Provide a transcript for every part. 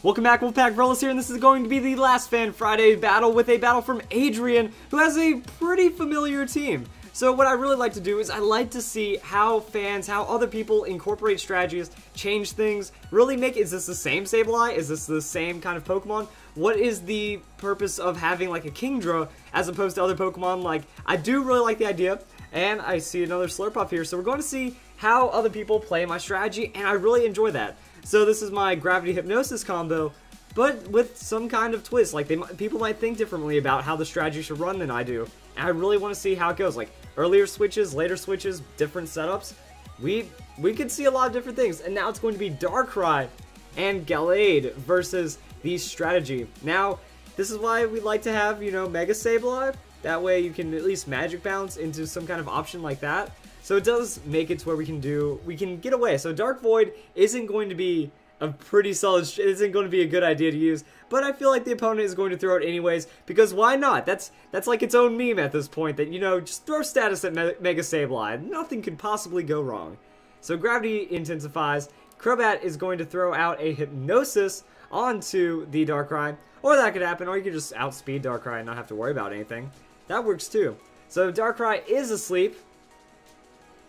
Welcome back, Wolfpack Verlis here, and this is going to be the last Fan Friday battle with a battle from Adrian, who has a pretty familiar team. So what I really like to do is I like to see how fans, how other people incorporate strategies, change things, really make, is this the same Sableye? Is this the same kind of Pokemon? What is the purpose of having like a Kingdra as opposed to other Pokemon? Like, I do really like the idea, and I see another Slurpuff here, so we're going to see how other people play my strategy, and I really enjoy that. So this is my Gravity Hypnosis combo, but with some kind of twist. Like, people might think differently about how the strategy should run than I do, and I really want to see how it goes. Like, earlier switches, later switches, different setups. We could see a lot of different things, and now it's going to be Darkrai and Gallade versus the strategy. Now, this is why we like to have, you know, Mega Sableye. That way you can at least Magic Bounce into some kind of option like that. So it does make it to where we can get away. So Dark Void isn't going to be a pretty solid, isn't going to be a good idea to use, but I feel like the opponent is going to throw it anyways, because why not? That's like its own meme at this point, that, you know, just throw status at Mega Sableye. Nothing could possibly go wrong. So Gravity intensifies. Crobat is going to throw out a Hypnosis onto the Darkrai, or that could happen, or you could just outspeed Darkrai and not have to worry about anything. That works too. So Darkrai is asleep.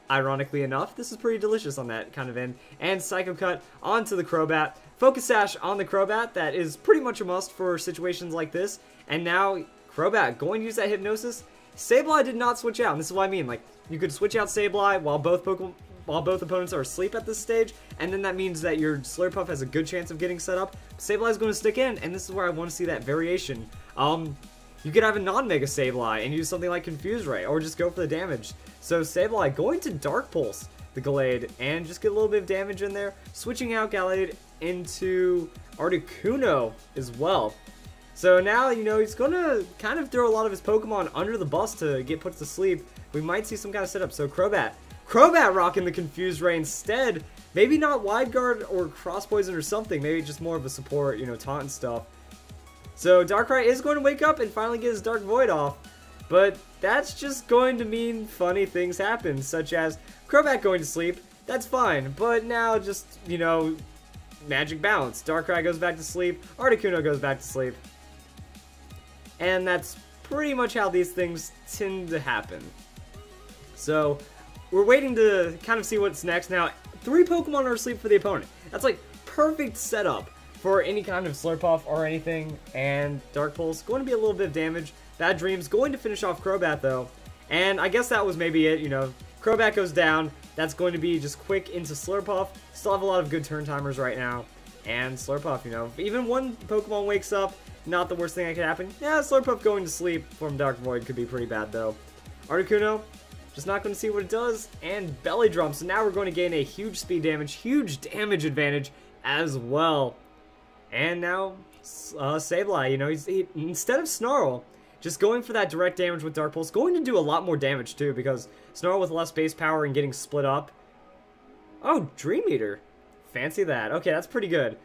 Ironically enough, this is pretty delicious on that kind of end. And Psycho Cut onto the Crobat. Focus Sash on the Crobat. That is pretty much a must for situations like this. And now, Crobat going to use that Hypnosis. Sableye did not switch out, and this is what I mean. Like, you could switch out Sableye while both opponents are asleep at this stage, and then that means that your Slurpuff has a good chance of getting set up. Sableye is going to stick in, and this is where I want to see that variation. You could have a non-Mega Sableye and use something like Confuse Ray, or just go for the damage. So Sableye going to Dark Pulse the Gallade, and just get a little bit of damage in there, switching out Gallade into Articuno as well. So now, you know, he's going to kind of throw a lot of his Pokemon under the bus to get put to sleep. We might see some kind of setup. So Crobat rocking the Confuse Ray instead. Maybe not Wide Guard or Cross Poison or something, maybe just more of a support, you know, taunt and stuff. So Darkrai is going to wake up and finally get his Dark Void off, but that's just going to mean funny things happen, such as Crobat going to sleep. That's fine, but now just, you know, Magic Bounce. Darkrai goes back to sleep, Articuno goes back to sleep, and that's pretty much how these things tend to happen. So we're waiting to kind of see what's next. Now, 3 Pokemon are asleep for the opponent. That's like perfect setup for any kind of Slurpuff or anything, and Dark Pulse going to be a little bit of damage. Bad Dreams going to finish off Crobat though, and I guess that was maybe it. You know, Crobat goes down. That's going to be just quick into Slurpuff. Still have a lot of good turn timers right now, and Slurpuff, you know, even one Pokemon wakes up, not the worst thing that could happen. Yeah, Slurpuff going to sleep from Dark Void could be pretty bad though. Articuno just not going to see what it does, and Belly Drum. So now we're going to gain a huge speed damage, huge damage advantage as well. And now, Sableye, you know, he instead of Snarl, just going for that direct damage with Dark Pulse, going to do a lot more damage too, because Snarl with less base power and getting split up. Oh, Dream Eater. Fancy that. Okay, that's pretty good.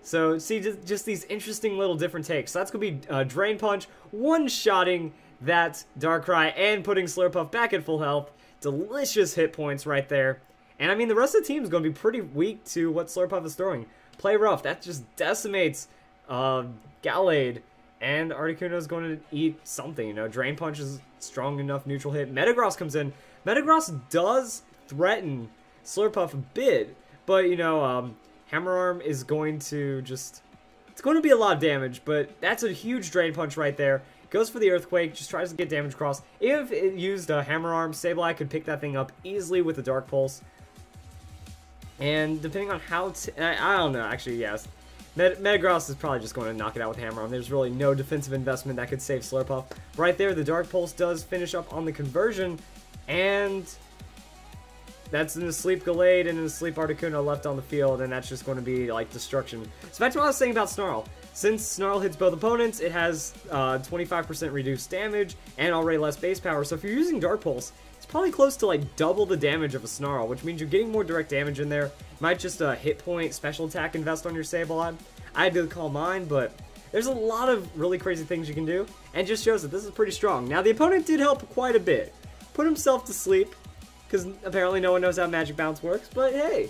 So, see, just these interesting little different takes. So that's going to be Drain Punch, one-shotting that Darkrai and putting Slurpuff back at full health. Delicious hit points right there. And I mean, the rest of the team is going to be pretty weak to what Slurpuff is throwing. Play Rough, that just decimates Gallade, and Articuno is going to eat something, you know. Drain Punch is strong enough neutral hit. Metagross comes in. Metagross does threaten Slurpuff a bit, but, you know, Hammer Arm is going to just, it's going to be a lot of damage, but that's a huge Drain Punch right there. Goes for the Earthquake, just tries to get damage across. If it used a Hammer Arm, Sableye could pick that thing up easily with the Dark Pulse. And depending on how, I don't know, actually, yes. Metagross is probably just going to knock it out with Hammer Arm. There's really no defensive investment that could save Slurpuff. Right there, the Dark Pulse does finish up on the conversion, and that's an asleep Gallade and an asleep Articuno left on the field, and that's just going to be, like, destruction. So back to what I was saying about Snarl. Since Snarl hits both opponents, it has 25% reduced damage and already less base power, so if you're using Dark Pulse, probably close to like double the damage of a Snarl, which means you're getting more direct damage in there. You might just hit point, special attack invest on your Sableye. I did call mine, but there's a lot of really crazy things you can do, and just shows that this is pretty strong. Now the opponent did help quite a bit. Put himself to sleep, because apparently no one knows how Magic Bounce works, but hey,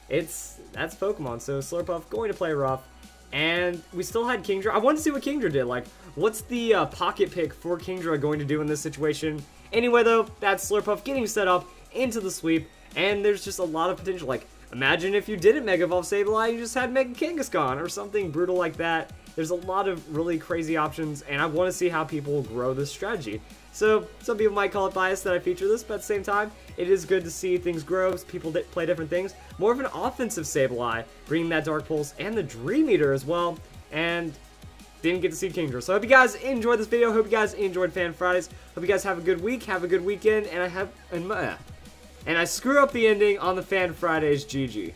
that's Pokemon. So Slurpuff going to play rough, And we still had Kingdra. I wanted to see what Kingdra did. Like, what's the pocket pick for Kingdra going to do in this situation? Anyway, though, that's Slurpuff getting set up into the sweep. And there's just a lot of potential. Like, imagine if you didn't Mega Evolve Sableye, you just had Mega Kangaskhan or something brutal like that. There's a lot of really crazy options, and I want to see how people grow this strategy. So, some people might call it biased that I feature this, but at the same time, it is good to see things grow, people play different things. More of an offensive Sableye, bringing that Dark Pulse and the Dream Eater as well, and didn't get to see Kingdra. So I hope you guys enjoyed this video, hope you guys enjoyed Fan Fridays, hope you guys have a good week, have a good weekend, and I screw up the ending on the Fan Fridays, GG.